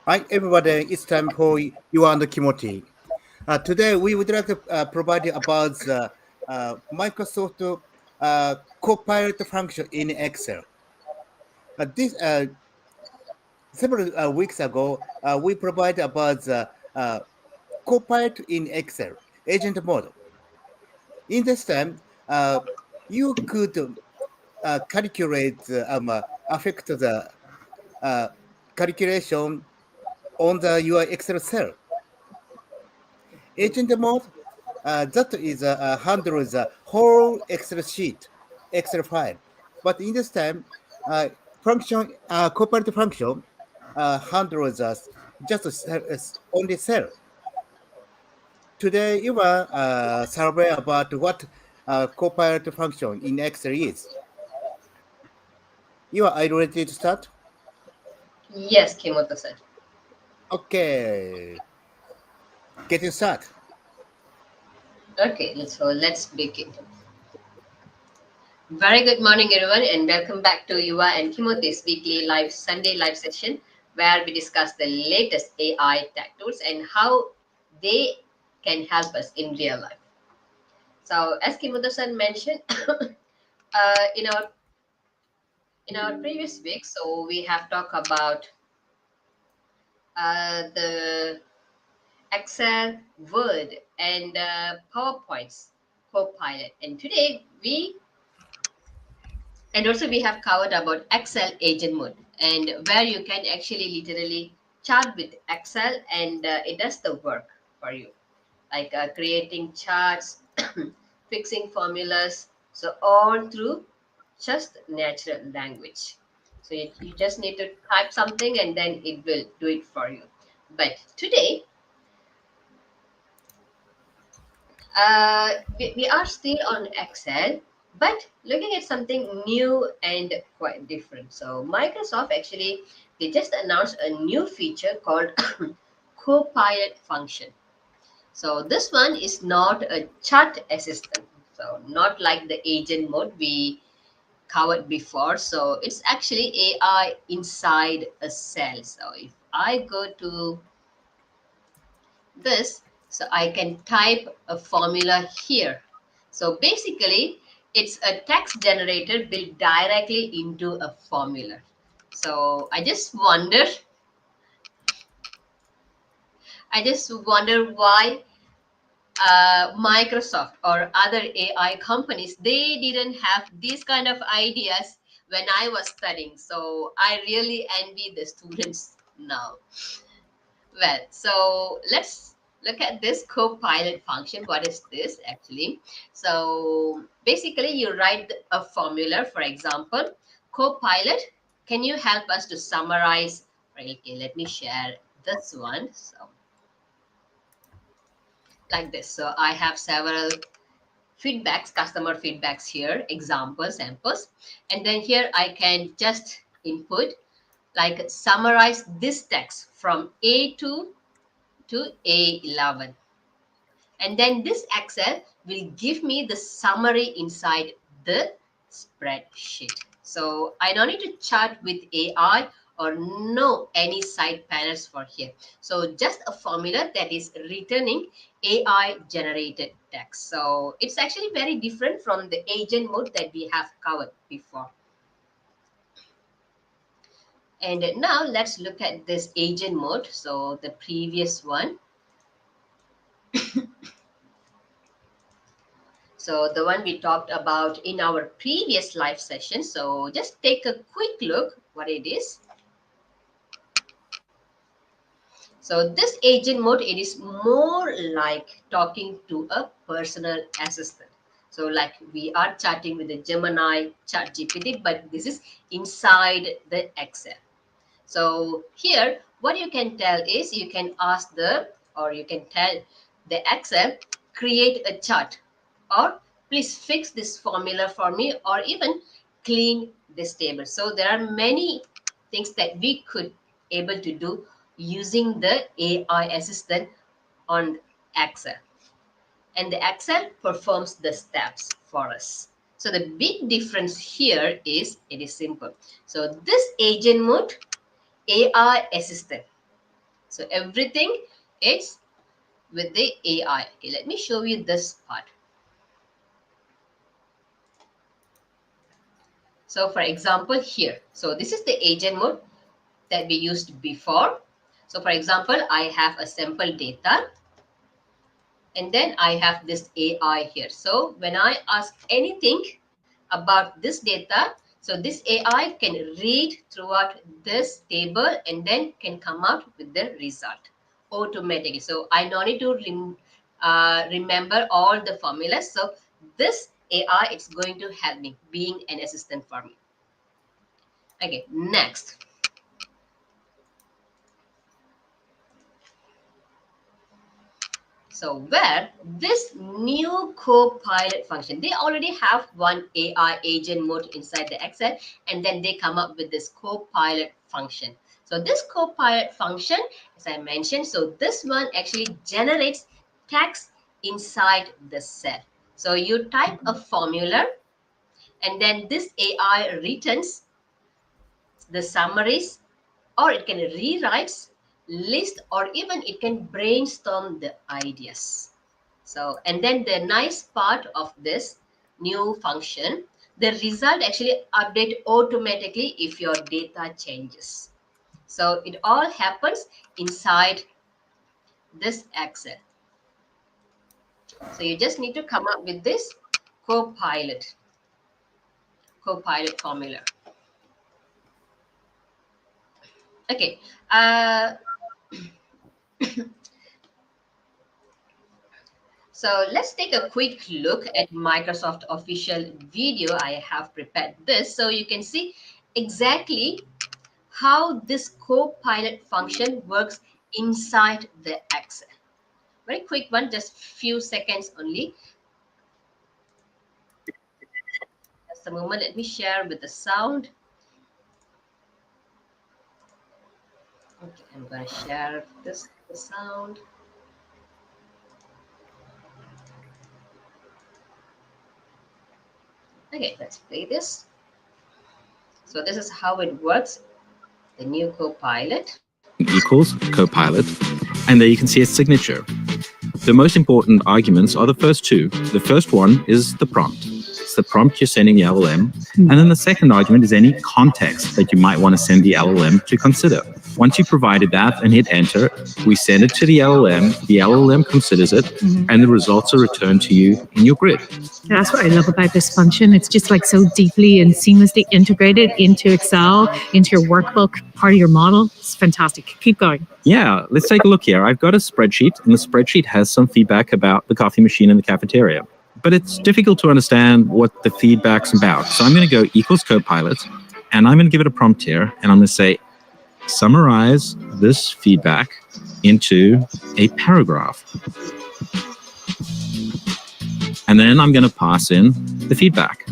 Hi, everybody. It's time for you and Kimoti. Today, we would like to provide you about the Microsoft Copilot function in Excel. This Several weeks ago, we provided about the Copilot in Excel agent model. In this time, you could calculate affect the uh, calculation on your Excel cell. Agent mode that is handles the whole Excel sheet, Excel file. But in this time, function Copilot function handles just only cell. Today, you are survey about what Copilot function in Excel is. Are you ready to start? Yes, Kimoto-san. Okay, getting started. Okay, let's begin. Very good morning, everyone, and welcome back to Yuva and Kimote's weekly live Sunday live session, where we discuss the latest AI tech tools and how they can help us in real life. So, as Kimoto-san mentioned, uh, in our in our previous week, so we have talked about the Excel, Word, and PowerPoints Copilot, and today we have covered about Excel agent mode and where you can actually literally chat with Excel and it does the work for you, like creating charts, fixing formulas, so all through just natural language. So you just need to type something and then it will do it for you. But today, we are still on Excel, but looking at something new and quite different. So Microsoft actually they just announced a new feature called Copilot Function. So this one is not a chat assistant. So not like the agent mode we covered before. So it's actually AI inside a cell. So if I go to this, so I can type a formula here. So basically, it's a text generator built directly into a formula. So I just wonder why Microsoft or other AI companies they didn't have these kind of ideas when I was studying. So I really envy the students now. Well, so let's look at this Copilot function. What is this actually? So basically, you write a formula. For example, Copilot, can you help us to summarize? Right, okay, let me share this one. So like this. So I have several feedbacks, customer feedbacks here, examples, samples, and then here I can just input like summarize this text from A2 to A11. And then this Excel will give me the summary inside the spreadsheet. So I don't need to chat with AI or know any side panels for here. So just a formula that is returning AI generated text. So it's actually very different from the agent mode that we have covered before. And now let's look at this agent mode. So the previous one. So the one we talked about in our previous live session. So just take a quick look what it is. So this agent mode, it is more like talking to a personal assistant. So like we are chatting with the Gemini chat GPT, but this is inside the Excel. So here, what you can tell is you can ask or you can tell the Excel, create a chart or please fix this formula for me or even clean this table. So there are many things that we could able to do using the AI assistant on Excel. And the Excel performs the steps for us. So the big difference here is it is simple. So this agent mode AI assistant. So everything is with the AI. Okay, let me show you this part. So for example here, so this is the agent mode that we used before. So for example, I have a sample data and then I have this AI here. So when I ask anything about this data, so this AI can read throughout this table and then can come out with the result automatically. So I don't need to remember all the formulas. So this AI is going to help me being an assistant for me. Okay, next. So where this new Copilot function, they already have one AI agent mode inside the Excel, and then they come up with this Copilot function. So this Copilot function, as I mentioned, so this one actually generates text inside the cell. So you type a formula, and then this AI returns the summaries, or it can rewrite, list, or even it can brainstorm the ideas. So, and then the nice part of this new function, the result actually update automatically if your data changes. So it all happens inside this Excel. So you just need to come up with this Copilot formula. Okay. So let's take a quick look at Microsoft official video. I have prepared this so you can see exactly how this Copilot function works inside the Excel. Very quick one, just few seconds only. Just a moment, let me share with the sound. Okay, I'm going to share this the sound. Okay, let's play this. So this is how it works, the new Copilot. Equals Copilot, and there you can see its signature. The most important arguments are the first two. The first one is the prompt. It's the prompt you're sending the LLM. And then the second argument is any context that you might want to send the LLM to consider. Once you've provided that and hit enter, we send it to the LLM considers it, and the results are returned to you in your grid. That's what I love about this function. It's just like so deeply and seamlessly integrated into Excel, into your workbook, part of your model. It's fantastic. Keep going. Yeah, let's take a look here. I've got a spreadsheet, and the spreadsheet has some feedback about the coffee machine in the cafeteria. But it's difficult to understand what the feedback's about. So I'm going to go equals Copilot, and I'm going to give it a prompt here, and I'm going to say, summarize this feedback into a paragraph. And then I'm going to pass in the feedback.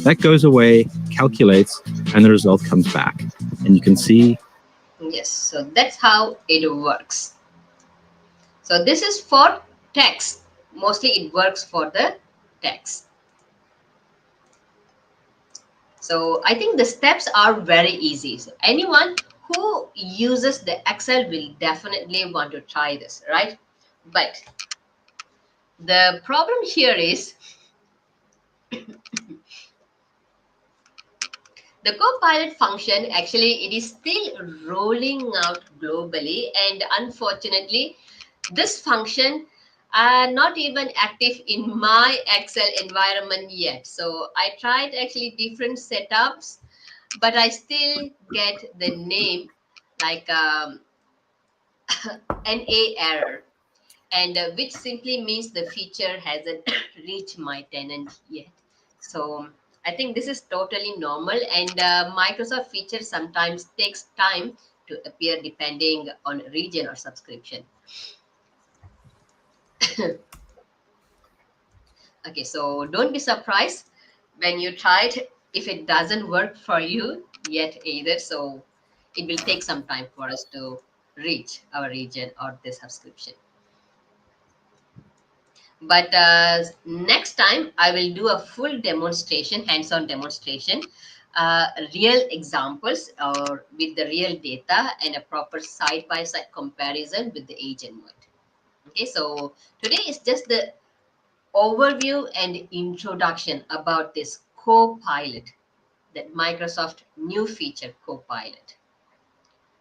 That goes away, calculates, and the result comes back. And you can see. Yes, so that's how it works. So this is for text. Mostly it works for the text. So I think the steps are very easy. So anyone who uses the Excel will definitely want to try this, right? But the problem here is the Copilot function, actually, it is still rolling out globally, and unfortunately, this function are not even active in my Excel environment yet. So I tried actually different setups, but I still get the name like NA error, and which simply means the feature hasn't reached my tenant yet. So I think this is totally normal, and Microsoft feature sometimes takes time to appear depending on region or subscription. Okay, so don't be surprised when you try it if it doesn't work for you yet either. So it will take some time for us to reach our region or the subscription. But next time I will do a full demonstration, hands-on demonstration, real examples or with the real data and a proper side-by-side comparison with the agent mode. Okay, so today is just the overview and introduction about this Copilot, that Microsoft new feature Copilot.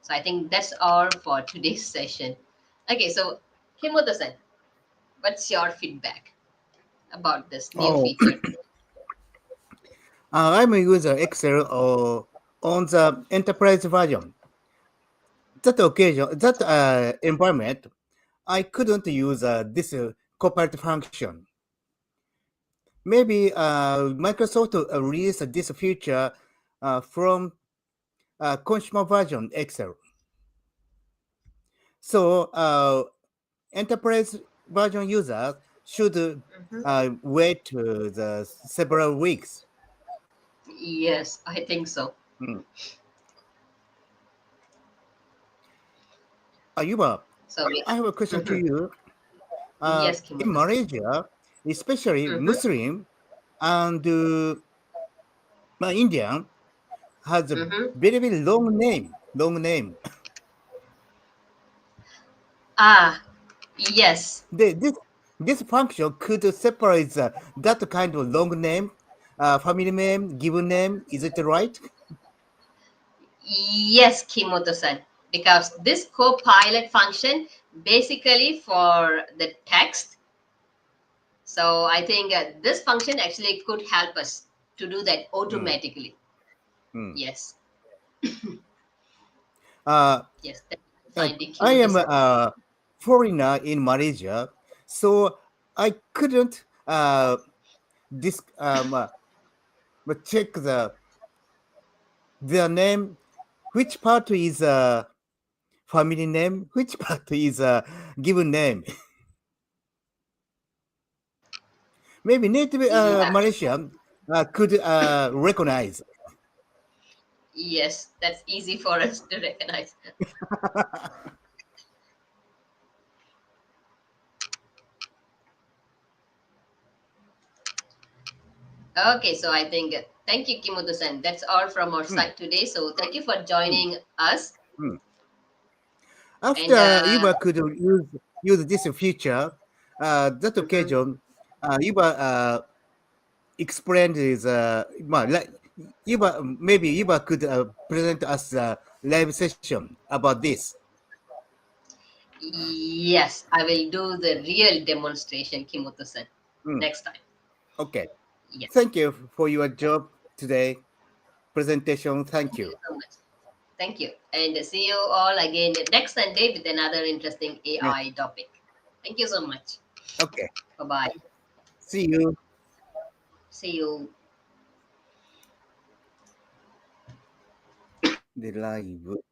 So I think that's all for today's session. Okay, so Himoto-san, what's your feedback about this new Oh, feature? I'm a user Excel on the enterprise version. That environment, I couldn't use this Copilot function. Maybe Microsoft released this feature from consumer version Excel. So enterprise version users should Mhm. wait the several weeks. Yes, I think so. Hmm. Ayuba, So, I have a question to mhm. you. Yes, In Kimoto-san. Malaysia, especially Mhm. Muslim and Indian, has a Mhm. very long name. Long name. Ah, yes. This function could separate that kind of long name, family name, given name. Is it right? Yes, Kimoto-san. Because this Copilot function basically for the text. So I think this function actually could help us to do that Hmm. automatically. Hmm. Yes. Uh, Yes. Thank you for uh, finding I am Kimoto-san. a foreigner in Malaysia, so I couldn't this check their name. Which part is family name? Which part is given name? Maybe native Yeah. Malaysian could recognize. Yes, that's easy for us to recognize. Okay, so I think thank you, Kimoto-san. That's all from our Hmm, side today. So thank you for hmm, joining us. hmm. And After Yuba could use this feature, that mhm. occasion, Yuba explained is like Yuba maybe Yuba could present us a live session about this. Yes, I will do the real demonstration, Kimoto-san, Hmm, next time. okay. Yes. Thank you for your job today. Presentation. Thank Thank you you. so much. Thank you. And see you all again next Sunday with another interesting Yeah, AI topic. Thank you so much. okay. Bye bye. See you. See you. The live.